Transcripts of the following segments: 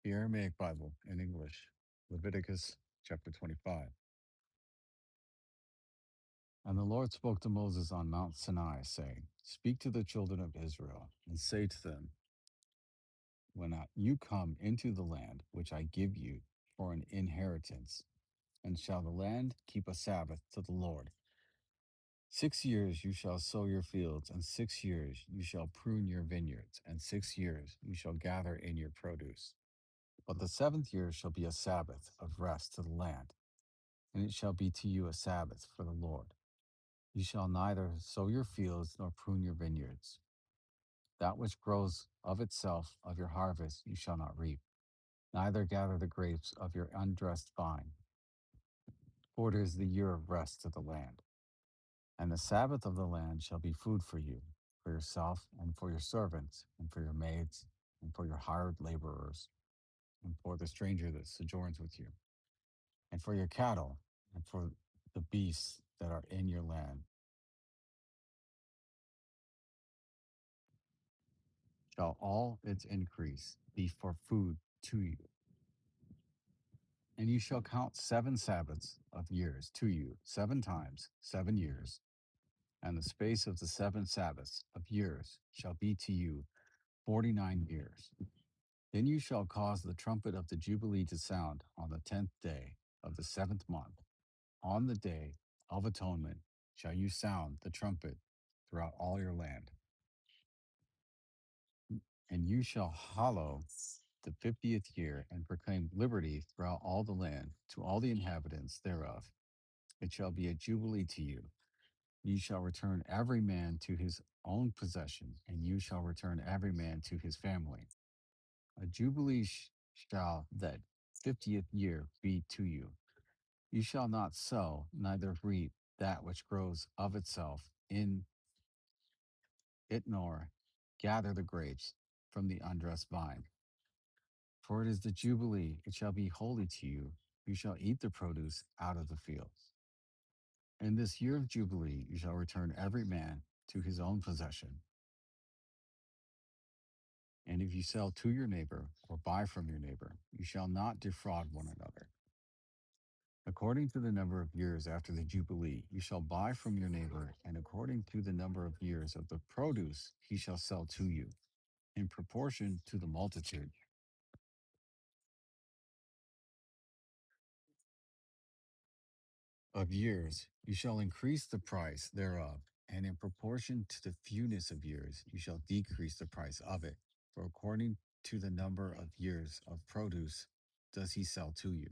The Aramaic Bible in English, Leviticus chapter 25. And the Lord spoke to Moses on Mount Sinai, saying, Speak to the children of Israel, and say to them, When you come into the land which I give you for an inheritance, and shall the land keep a Sabbath to the Lord. 6 years you shall sow your fields, and 6 years you shall prune your vineyards, and 6 years you shall gather in your produce. But the seventh year shall be a Sabbath of rest to the land, and it shall be to you a Sabbath for the Lord. You shall neither sow your fields nor prune your vineyards. That which grows of itself of your harvest you shall not reap, neither gather the grapes of your undressed vine. For it is the year of rest to the land. And the Sabbath of the land shall be food for you, for yourself, and for your servants, and for your maids, and for your hired laborers, and for the stranger that sojourns with you, and for your cattle, and for the beasts that are in your land. Shall all its increase be for food to you. And you shall count 7 Sabbaths of years to you, 7 times 7 years. And the space of the 7 Sabbaths of years shall be to you 49 years. Then you shall cause the trumpet of the Jubilee to sound on the 10th day of the 7th month. On the day of atonement shall you sound the trumpet throughout all your land. And you shall hallow the 50th year and proclaim liberty throughout all the land to all the inhabitants thereof. It shall be a jubilee to you. You shall return every man to his own possession, and you shall return every man to his family. A jubilee shall that 50th year be to you. You shall not sow, neither reap that which grows of itself in it, nor gather the grapes from the undressed vine. For it is the Jubilee, it shall be holy to you. You shall eat the produce out of the fields. In this year of Jubilee, you shall return every man to his own possession. And if you sell to your neighbor or buy from your neighbor, you shall not defraud one another. According to the number of years after the Jubilee, you shall buy from your neighbor, and according to the number of years of the produce, he shall sell to you, in proportion to the multitude of years, you shall increase the price thereof, and in proportion to the fewness of years, you shall decrease the price of it. For according to the number of years of produce does he sell to you.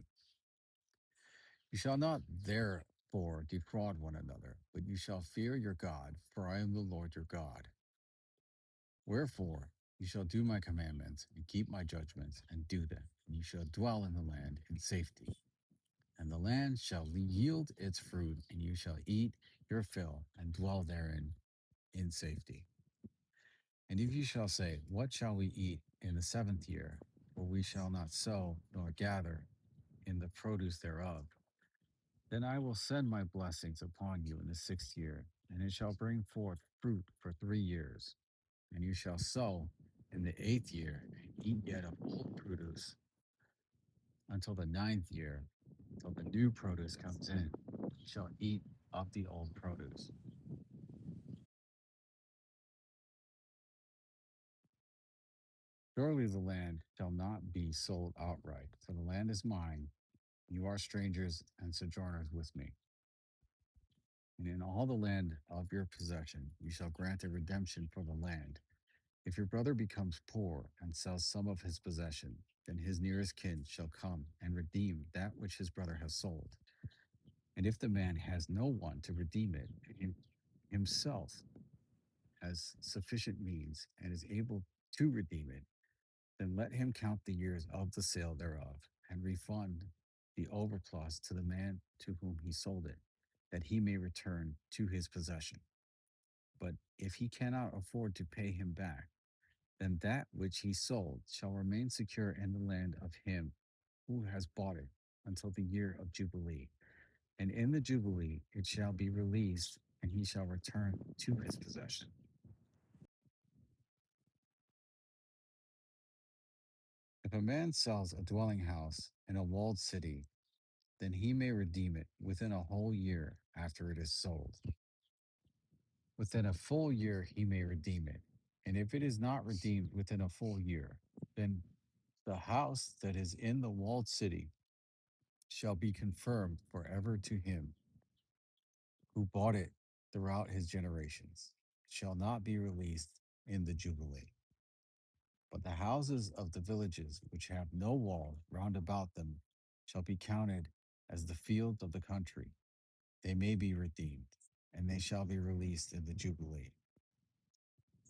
You shall not therefore defraud one another, but you shall fear your God, for I am the Lord your God. Wherefore, you shall do my commandments and keep my judgments and do them, and you shall dwell in the land in safety. And the land shall yield its fruit, and you shall eat your fill and dwell therein in safety. And if you shall say, What shall we eat in the 7th year? For we shall not sow nor gather in the produce thereof. Then I will send my blessings upon you in the 6th year, and it shall bring forth fruit for 3 years. And you shall sow in the 8th year, and eat yet of old produce until the 9th year, until the new produce comes in. You shall eat of the old produce. Surely the land shall not be sold outright, for the land is mine. You are strangers and sojourners with me. And in all the land of your possession, you shall grant a redemption for the land. If your brother becomes poor and sells some of his possession, then his nearest kin shall come and redeem that which his brother has sold. And if the man has no one to redeem it, and himself has sufficient means and is able to redeem it, then let him count the years of the sale thereof, and refund the overplus to the man to whom he sold it, that he may return to his possession. But if he cannot afford to pay him back, then that which he sold shall remain secure in the land of him who has bought it until the year of Jubilee. And in the Jubilee it shall be released, and he shall return to his possession. If a man sells a dwelling house in a walled city, then he may redeem it within a whole year after it is sold. Within a full year, he may redeem it. And if it is not redeemed within a full year, then the house that is in the walled city shall be confirmed forever to him who bought it throughout his generations. It shall not be released in the Jubilee. But the houses of the villages which have no wall round about them shall be counted as the field of the country. They may be redeemed, and they shall be released in the Jubilee.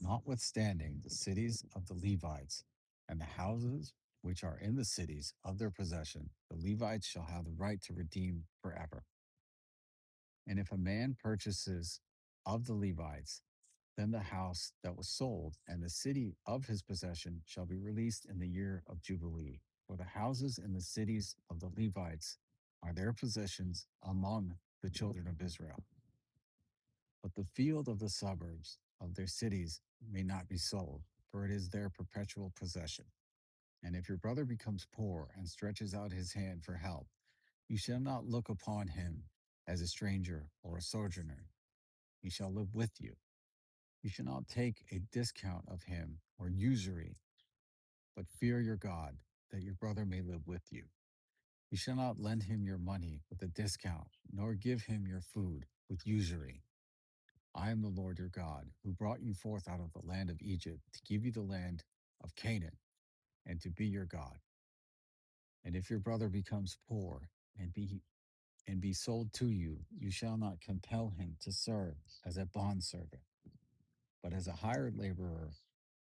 Notwithstanding, the cities of the Levites and the houses which are in the cities of their possession, the Levites shall have the right to redeem forever. And if a man purchases of the Levites, then the house that was sold and the city of his possession shall be released in the year of Jubilee. For the houses and the cities of the Levites are their possessions among the children of Israel. But the field of the suburbs of their cities may not be sold, for it is their perpetual possession. And if your brother becomes poor and stretches out his hand for help, you shall not look upon him as a stranger or a sojourner. He shall live with you. You shall not take a discount of him or usury, but fear your God, that your brother may live with you. You shall not lend him your money with a discount, nor give him your food with usury. I am the Lord your God, who brought you forth out of the land of Egypt to give you the land of Canaan and to be your God. And if your brother becomes poor and be sold to you, you shall not compel him to serve as a bondservant, but as a hired laborer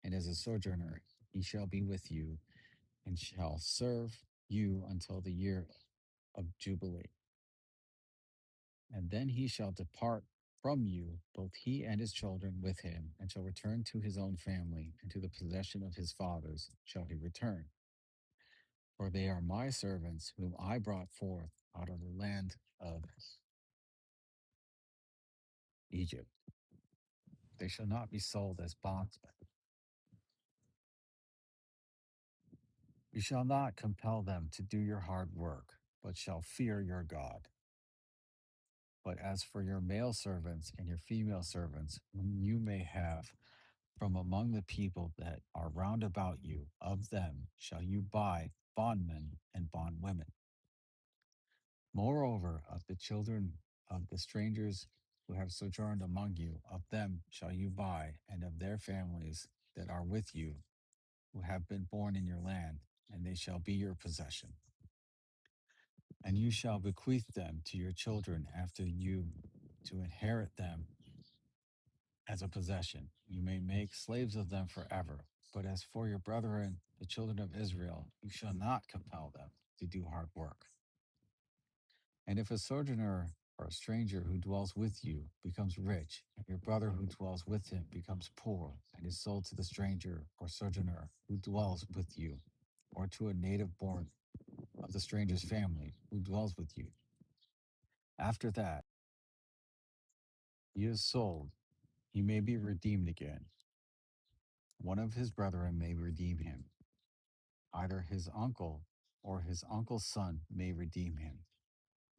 and as a sojourner, he shall be with you and shall serve you until the year of Jubilee. And then he shall depart from you, both he and his children with him, and shall return to his own family, and to the possession of his fathers shall he return. For they are my servants, whom I brought forth out of the land of Egypt. They shall not be sold as bondsmen. You shall not compel them to do your hard work, but shall fear your God. But as for your male servants and your female servants, whom you may have from among the people that are round about you, of them shall you buy bondmen and bondwomen. Moreover, of the children of the strangers who have sojourned among you, of them shall you buy, and of their families that are with you, who have been born in your land, and they shall be your possession. And you shall bequeath them to your children after you to inherit them as a possession. You may make slaves of them forever. But as for your brethren, the children of Israel, you shall not compel them to do hard work. And if a sojourner or a stranger who dwells with you becomes rich, and your brother who dwells with him becomes poor, and is sold to the stranger or sojourner who dwells with you, or to a native born of the stranger's family who dwells with you, after that he is sold, he may be redeemed again. One of his brethren may redeem him. Either his uncle or his uncle's son may redeem him,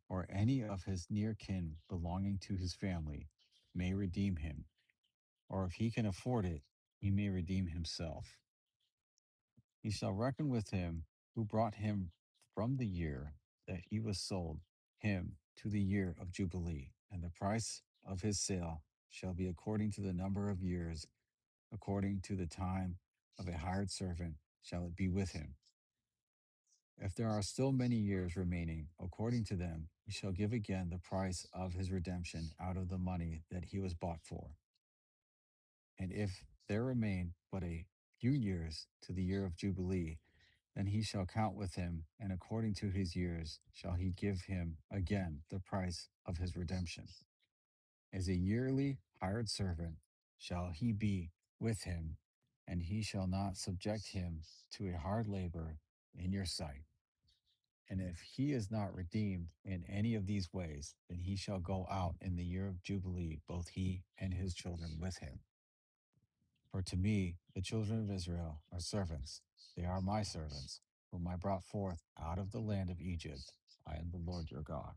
or any of his near kin belonging to his family may redeem him, or if he can afford it, he may redeem himself. He shall reckon with him who brought him from the year that he was sold him to the year of Jubilee, and the price of his sale shall be according to the number of years, according to the time of a hired servant shall it be with him. If there are still many years remaining, according to them, he shall give again the price of his redemption out of the money that he was bought for. And if there remain but a few years to the year of Jubilee, then he shall count with him, and according to his years shall he give him again the price of his redemption. As a yearly hired servant shall he be with him, and he shall not subject him to a hard labor in your sight. And if he is not redeemed in any of these ways, then he shall go out in the year of Jubilee, both he and his children with him. For to me, the children of Israel are servants. They are my servants. whom I brought forth out of the land of Egypt. I am the Lord your God.